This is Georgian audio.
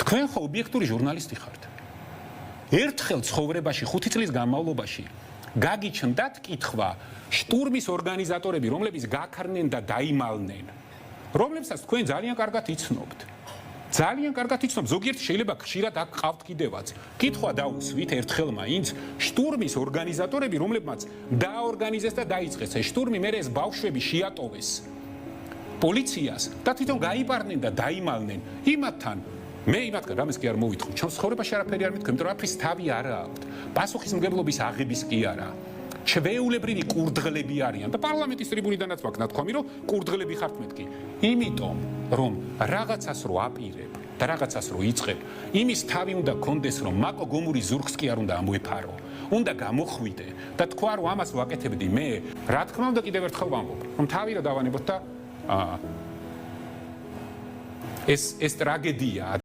თქვენ ხო ობიექტური ჟურნალისტი ხართ. ერთხელ ცხოვრებაში 5 წლის განმავლობაში გაგიჩნდათ კითხვა შტურმის ორგანიზატორები, რომლებიც გაქარნენ და დაიმალნენ, რომლებსაც თქვენ ძალიან კარგად იცნობთ. ძალიან კარგად იცნობთ, ზოგიერთი შეიძლება ხშირად აქ ყავთ კიდევაც. კითხვა დაუსვით ერთხელმა ინც შტურმის ორგანიზატორები, რომლებმაც დააორგანიზეს და დაიწყეს ეს შტურმი, მერე ეს ბავშვები შეატოვეს პოლიციას და თვითონ გაიპარნენ და დაიმალნენ იმათთან. მე იმათგან რამეს კი არ მოვიტყვი, ჩემს ცხოვრებაში არაფერი არ მითქვი, იმიტომ რომ აფრის თავი არ აქვს. პასუხისმგებლობის აღების კი არა. ჩვეულებრივი კურდღლები არიან და პარლამენტის ტრიბუნიდანაც მაქვს ნათქვამი, რომ კურდღლები ხართ მეთქი. იმიტომ, რომ რაღაცას რო აპირებ და რაღაცას რო იწყებ, იმის თავი უნდა კონდეს, რომ მაკო გომურის ზურგს კი არ უნდა ამოეფარო. უნდა გამოხვიდე და თქვა, რომ ამას ვაკეთებდი მე. რა თქმა უნდა, კიდევ ერთხელ ვამბობ, რომ თავი რა დავანებოთ და ეს ტრაგედია